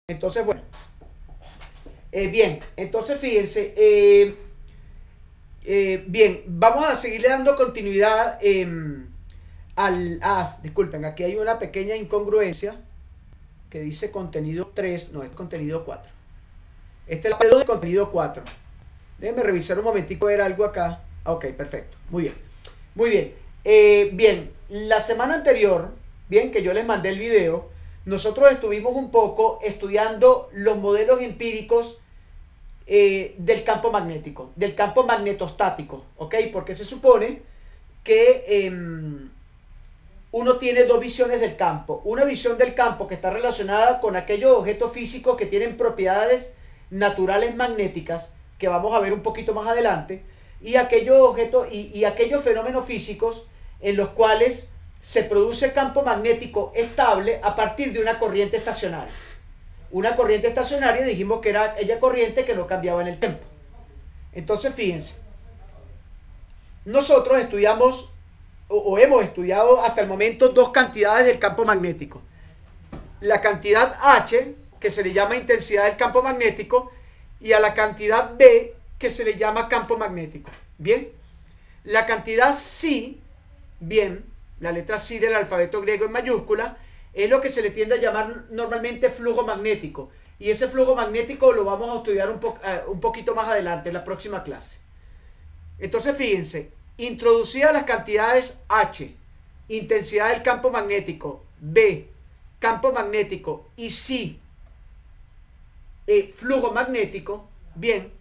Entonces, bueno, bien, entonces fíjense, bien, vamos a seguirle dando continuidad disculpen, aquí hay una pequeña incongruencia que dice contenido 3, no, es contenido 4. Este es el pedo de contenido 4. Déjenme revisar un momentico, ver algo acá. Ok, perfecto, muy bien, muy bien. Bien, la semana anterior, bien, que yo les mandé el video, nosotros estuvimos un poco estudiando los modelos empíricos del campo magnético, del campo magnetostático, ¿ok? Porque se supone que uno tiene dos visiones del campo. Una visión del campo que está relacionada con aquellos objetos físicos que tienen propiedades naturales magnéticas, que vamos a ver un poquito más adelante, y aquellos objetos y aquellos fenómenos físicos en los cuales se produce campo magnético estable a partir de una corriente estacionaria. Una corriente estacionaria dijimos que era aquella corriente que no cambiaba en el tiempo. Entonces fíjense, nosotros estudiamos o hemos estudiado hasta el momento dos cantidades del campo magnético. La cantidad H, que se le llama intensidad del campo magnético, y a la cantidad B, que se le llama campo magnético. Bien, la cantidad Psi, bien, la letra Psi del alfabeto griego en mayúscula, es lo que se le tiende a llamar normalmente flujo magnético. Y ese flujo magnético lo vamos a estudiar un poquito más adelante, en la próxima clase. Entonces fíjense, introducidas las cantidades H, intensidad del campo magnético, B, campo magnético, y Psi, flujo magnético, bien,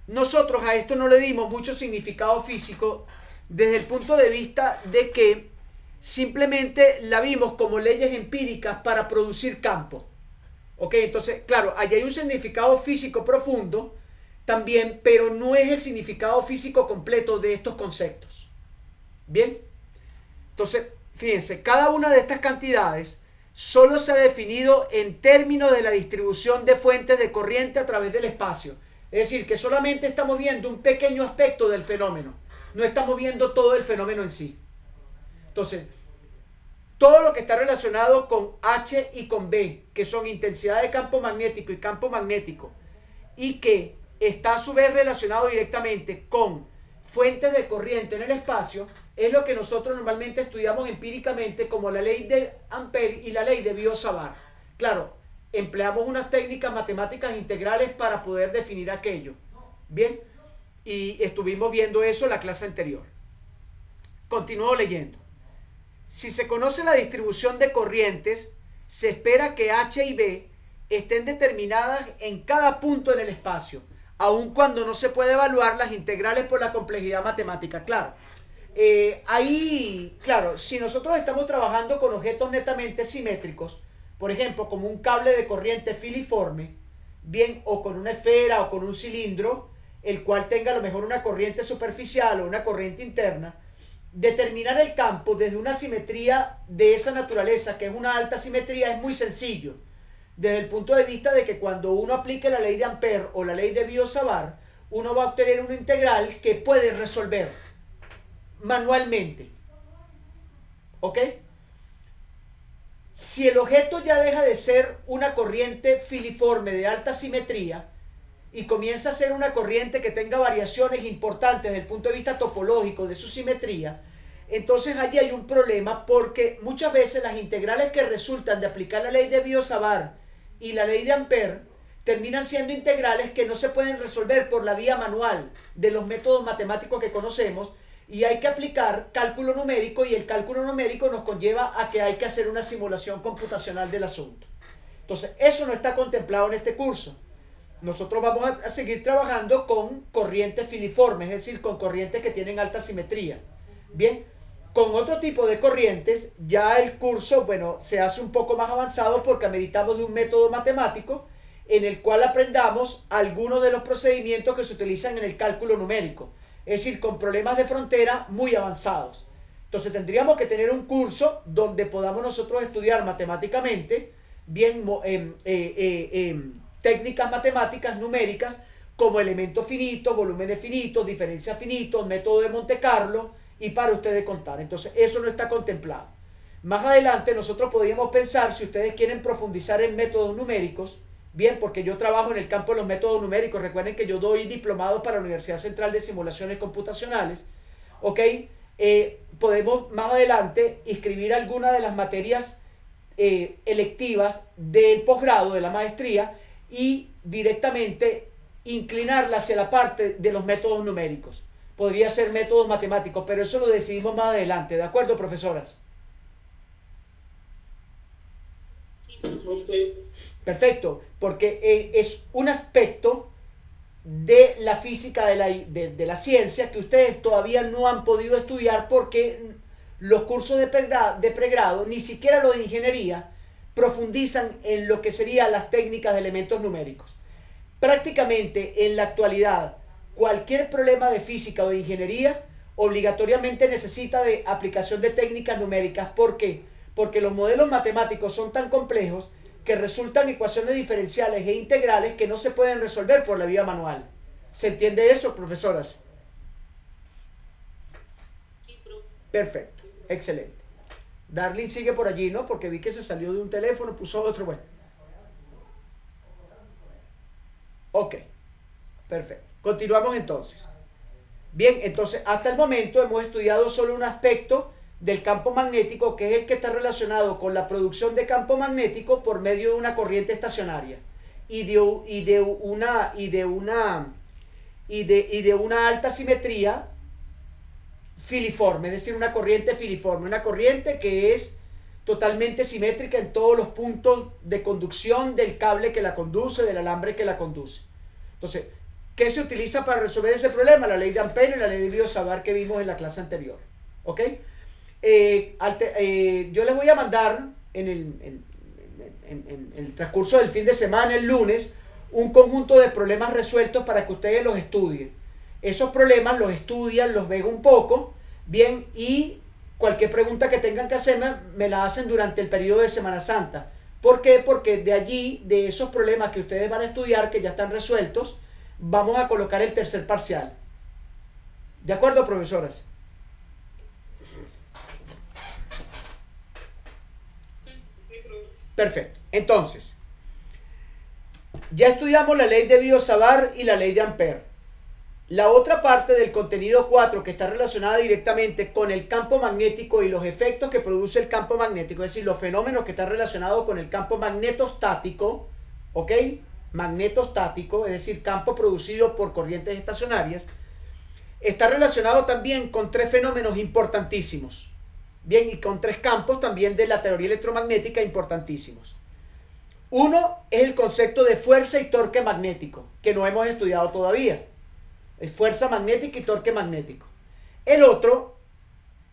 nosotros a esto no le dimos mucho significado físico desde el punto de vista de que simplemente la vimos como leyes empíricas para producir campo. Ok, entonces, claro, allí hay un significado físico profundo también, pero no es el significado físico completo de estos conceptos. Bien, entonces, fíjense, cada una de estas cantidades solo se ha definido en términos de la distribución de fuentes de corriente a través del espacio. Es decir, que solamente estamos viendo un pequeño aspecto del fenómeno, no estamos viendo todo el fenómeno en sí. Entonces, todo lo que está relacionado con H y con B, que son intensidad de campo magnético y campo magnético, y que está a su vez relacionado directamente con fuentes de corriente en el espacio, es lo que nosotros normalmente estudiamos empíricamente como la ley de Ampère y la ley de Biot-Savart. Claro, empleamos unas técnicas matemáticas integrales para poder definir aquello. Bien, y estuvimos viendo eso en la clase anterior. Continúo leyendo. Si se conoce la distribución de corrientes, se espera que H y B estén determinadas en cada punto en el espacio, aun cuando no se puede evaluar las integrales por la complejidad matemática. Claro, claro, si nosotros estamos trabajando con objetos netamente simétricos, por ejemplo, como un cable de corriente filiforme, bien, o con una esfera o con un cilindro, el cual tenga a lo mejor una corriente superficial o una corriente interna, determinar el campo desde una simetría de esa naturaleza, que es una alta simetría, es muy sencillo. Desde el punto de vista de que cuando uno aplique la ley de Ampère o la ley de Biot-Savart, uno va a obtener una integral que puede resolver manualmente. ¿Ok? Si el objeto ya deja de ser una corriente filiforme de alta simetría y comienza a ser una corriente que tenga variaciones importantes desde el punto de vista topológico de su simetría, entonces allí hay un problema, porque muchas veces las integrales que resultan de aplicar la ley de Biot-Savart y la ley de Ampère terminan siendo integrales que no se pueden resolver por la vía manual de los métodos matemáticos que conocemos, y hay que aplicar cálculo numérico, y el cálculo numérico nos conlleva a que hay que hacer una simulación computacional del asunto. Entonces, eso no está contemplado en este curso. Nosotros vamos a seguir trabajando con corrientes filiformes, es decir, con corrientes que tienen alta simetría. Bien, con otro tipo de corrientes, ya el curso, bueno, se hace un poco más avanzado porque ameritamos de un método matemático en el cual aprendamos algunos de los procedimientos que se utilizan en el cálculo numérico. Es decir, con problemas de frontera muy avanzados. Entonces tendríamos que tener un curso donde podamos nosotros estudiar matemáticamente, bien, técnicas matemáticas numéricas como elementos finitos, volúmenes finitos, diferencias finitos, método de Monte Carlo, y para ustedes contar. Entonces eso no está contemplado. Más adelante nosotros podríamos pensar, si ustedes quieren profundizar en métodos numéricos, bien, porque yo trabajo en el campo de los métodos numéricos, recuerden que yo doy diplomados para la Universidad Central de Simulaciones Computacionales, ¿ok? Podemos más adelante inscribir alguna de las materias electivas del posgrado, de la maestría, y directamente inclinarla hacia la parte de los métodos numéricos. Podría ser métodos matemáticos, pero eso lo decidimos más adelante, ¿de acuerdo, profesoras? Ok. Perfecto, porque es un aspecto de la física de la ciencia que ustedes todavía no han podido estudiar porque los cursos de pregrado, ni siquiera los de ingeniería, profundizan en lo que serían las técnicas de elementos numéricos. Prácticamente en la actualidad, cualquier problema de física o de ingeniería obligatoriamente necesita de aplicación de técnicas numéricas. ¿Por qué? Porque los modelos matemáticos son tan complejos que resultan ecuaciones diferenciales e integrales que no se pueden resolver por la vía manual. ¿Se entiende eso, profesoras? Sí, profe. Perfecto, excelente. Darlene sigue por allí, ¿no? Porque vi que se salió de un teléfono, puso otro, bueno. Ok, perfecto. Continuamos entonces. Bien, entonces hasta el momento hemos estudiado solo un aspecto del campo magnético, que es el que está relacionado con la producción de campo magnético por medio de una corriente estacionaria y de una alta simetría filiforme, es decir, una corriente filiforme, una corriente que es totalmente simétrica en todos los puntos de conducción del cable que la conduce, del alambre que la conduce. Entonces, ¿qué se utiliza para resolver ese problema? La ley de Ampère y la ley de Biot-Savart que vimos en la clase anterior. ¿Ok? Yo les voy a mandar en el transcurso del fin de semana, el lunes, un conjunto de problemas resueltos para que ustedes los estudien. Esos problemas los estudian, los ven un poco, bien, y cualquier pregunta que tengan que hacerme, me la hacen durante el periodo de Semana Santa. ¿Por qué? Porque de allí, de esos problemas que ustedes van a estudiar, que ya están resueltos, vamos a colocar el tercer parcial. ¿De acuerdo, profesoras? Perfecto. Entonces, ya estudiamos la ley de Biot-Savart y la ley de Ampère. La otra parte del contenido 4 que está relacionada directamente con el campo magnético y los efectos que produce el campo magnético, es decir, los fenómenos que están relacionados con el campo magnetostático, ¿ok? Magnetostático, es decir, campo producido por corrientes estacionarias, está relacionado también con tres fenómenos importantísimos. Bien, y con tres campos también de la teoría electromagnética importantísimos. Uno es el concepto de fuerza y torque magnético, que no hemos estudiado todavía. Es fuerza magnética y torque magnético. El otro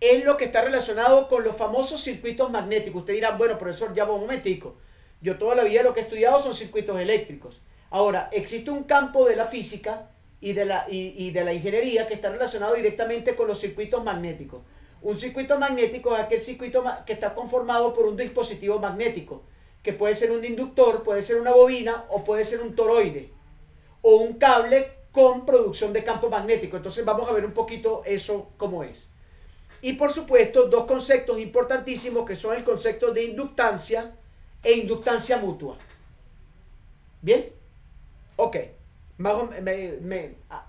es lo que está relacionado con los famosos circuitos magnéticos. Ustedes dirán, bueno, profesor, ya va un momentico. Yo toda la vida lo que he estudiado son circuitos eléctricos. Ahora, existe un campo de la física y de la ingeniería que está relacionado directamente con los circuitos magnéticos. Un circuito magnético es aquel circuito que está conformado por un dispositivo magnético, que puede ser un inductor, puede ser una bobina o puede ser un toroide o un cable con producción de campo magnético. Entonces vamos a ver un poquito eso cómo es. Y por supuesto, dos conceptos importantísimos que son el concepto de inductancia e inductancia mutua. ¿Bien? Ok.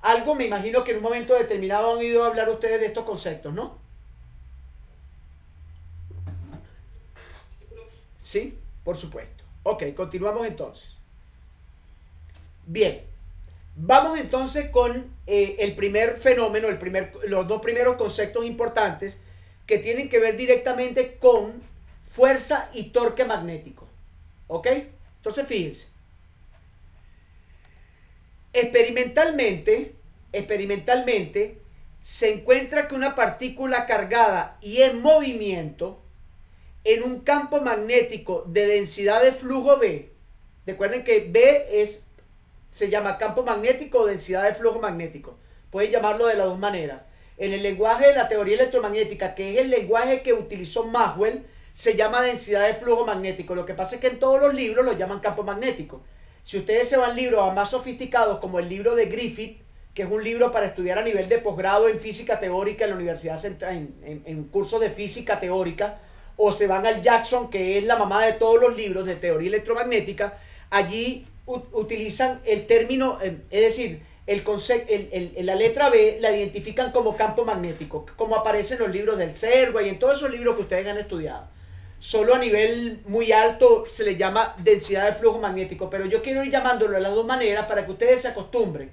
Algo me imagino que en un momento determinado han oído hablar ustedes de estos conceptos, ¿no? Sí, por supuesto. Ok, continuamos entonces. Bien, vamos entonces con el primer fenómeno, los dos primeros conceptos importantes que tienen que ver directamente con fuerza y torque magnético. ¿Ok? Entonces fíjense. Experimentalmente se encuentra que una partícula cargada y en movimiento en un campo magnético de densidad de flujo B. Recuerden que B se llama campo magnético o densidad de flujo magnético. Pueden llamarlo de las dos maneras. En el lenguaje de la teoría electromagnética, que es el lenguaje que utilizó Maxwell, se llama densidad de flujo magnético. Lo que pasa es que en todos los libros lo llaman campo magnético. Si ustedes se van libros más sofisticados, como el libro de Griffith, que es un libro para estudiar a nivel de posgrado en física teórica en la Universidad Central, en cursos de física teórica, o se van al Jackson, que es la mamá de todos los libros de teoría electromagnética, allí utilizan el término, es decir, el concepto, la letra B la identifican como campo magnético, como aparece en los libros del CERGUA y en todos esos libros que ustedes han estudiado. Solo a nivel muy alto se le llama densidad de flujo magnético, pero yo quiero ir llamándolo de las dos maneras para que ustedes se acostumbren.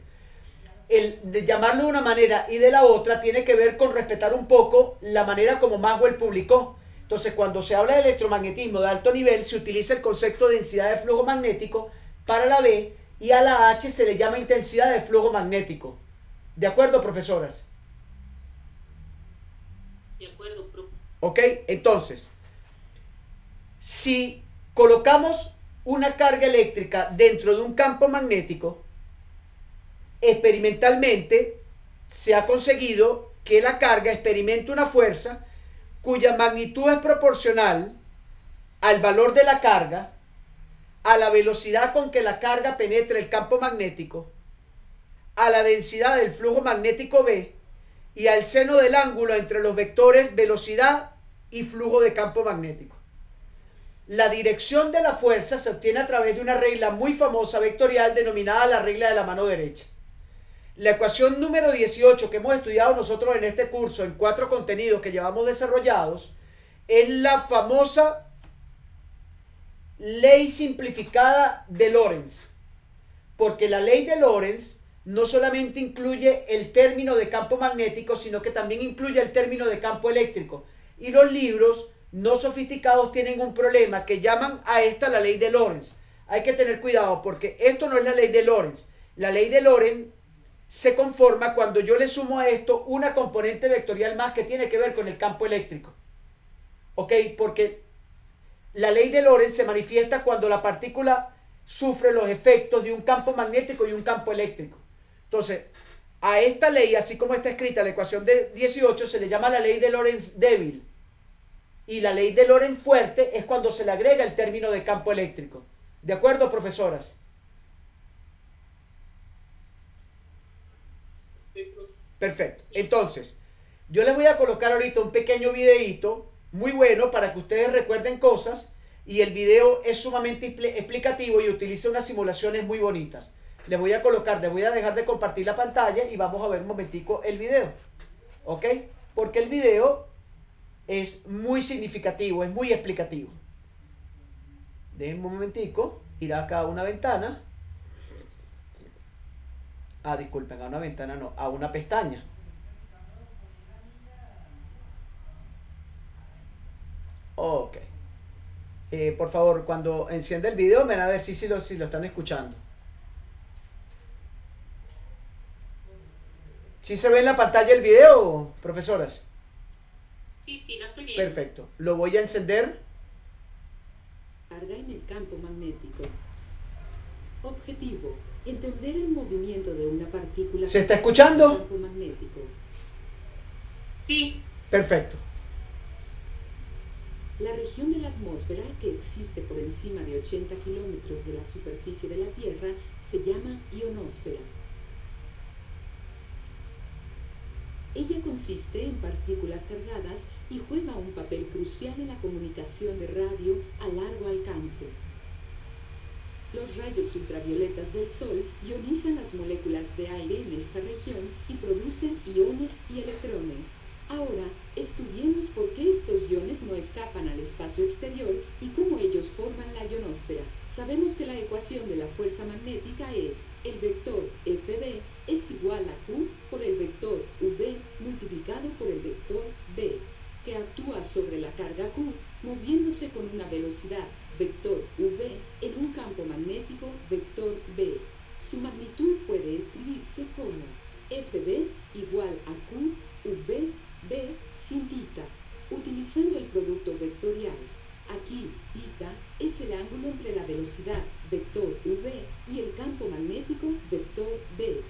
El de llamarlo de una manera y de la otra tiene que ver con respetar un poco la manera como Maxwell publicó. Entonces, cuando se habla de electromagnetismo de alto nivel, se utiliza el concepto de densidad de flujo magnético para la B, y a la H se le llama intensidad de flujo magnético. ¿De acuerdo, profesoras? De acuerdo, profe. Ok, entonces, si colocamos una carga eléctrica dentro de un campo magnético, experimentalmente se ha conseguido que la carga experimente una fuerza cuya magnitud es proporcional al valor de la carga, a la velocidad con que la carga penetra el campo magnético, a la densidad del flujo magnético B y al seno del ángulo entre los vectores velocidad y flujo de campo magnético. La dirección de la fuerza se obtiene a través de una regla muy famosa vectorial denominada la regla de la mano derecha. La ecuación número 18 que hemos estudiado nosotros en este curso, en 4 contenidos que llevamos desarrollados, es la famosa ley simplificada de Lorentz. Porque la ley de Lorentz no solamente incluye el término de campo magnético, sino que también incluye el término de campo eléctrico. Y los libros no sofisticados tienen un problema que llaman a esta la ley de Lorentz. Hay que tener cuidado porque esto no es la ley de Lorentz. La ley de Lorentz se conforma cuando yo le sumo a esto una componente vectorial más que tiene que ver con el campo eléctrico. ¿Ok? Porque la ley de Lorentz se manifiesta cuando la partícula sufre los efectos de un campo magnético y un campo eléctrico. Entonces, a esta ley, así como está escrita la ecuación de 18, se le llama la ley de Lorentz débil. Y la ley de Lorentz fuerte es cuando se le agrega el término de campo eléctrico. ¿De acuerdo, profesoras? Perfecto. Entonces, yo les voy a colocar ahorita un pequeño videíto muy bueno para que ustedes recuerden cosas, y el video es sumamente explicativo y utiliza unas simulaciones muy bonitas. Les voy a colocar, les voy a dejar de compartir la pantalla y vamos a ver un momentico el video. ¿Ok? Porque el video es muy significativo, es muy explicativo. Déjenme un momentico, ir acá a una ventana. Ah, disculpen, a una ventana no, a una pestaña. Ok. Por favor, cuando encienda el video me van a decir si lo están escuchando. ¿Sí se ve en la pantalla el video, profesoras? Sí, sí, lo estoy viendo. Perfecto. Lo voy a encender. Carga en el campo magnético. Objetivo: entender el movimiento de una partícula. ¿Se está escuchando? En el campo magnético. Sí. Perfecto. La región de la atmósfera, que existe por encima de 80 kilómetros de la superficie de la Tierra, se llama ionosfera. Ella consiste en partículas cargadas y juega un papel crucial en la comunicación de radio a largo alcance. Los rayos ultravioletas del Sol ionizan las moléculas de aire en esta región y producen iones y electrones. Ahora, estudiemos por qué estos iones no escapan al espacio exterior y cómo ellos forman la ionosfera. Sabemos que la ecuación de la fuerza magnética es: el vector Fb es igual a Q por el vector V multiplicado por el vector B, que actúa sobre la carga Q moviéndose con una velocidad vector V en un campo magnético vector B. Su magnitud puede escribirse como Fb igual a Q V B sin θ, utilizando el producto vectorial. Aquí, θ es el ángulo entre la velocidad vector V y el campo magnético vector B.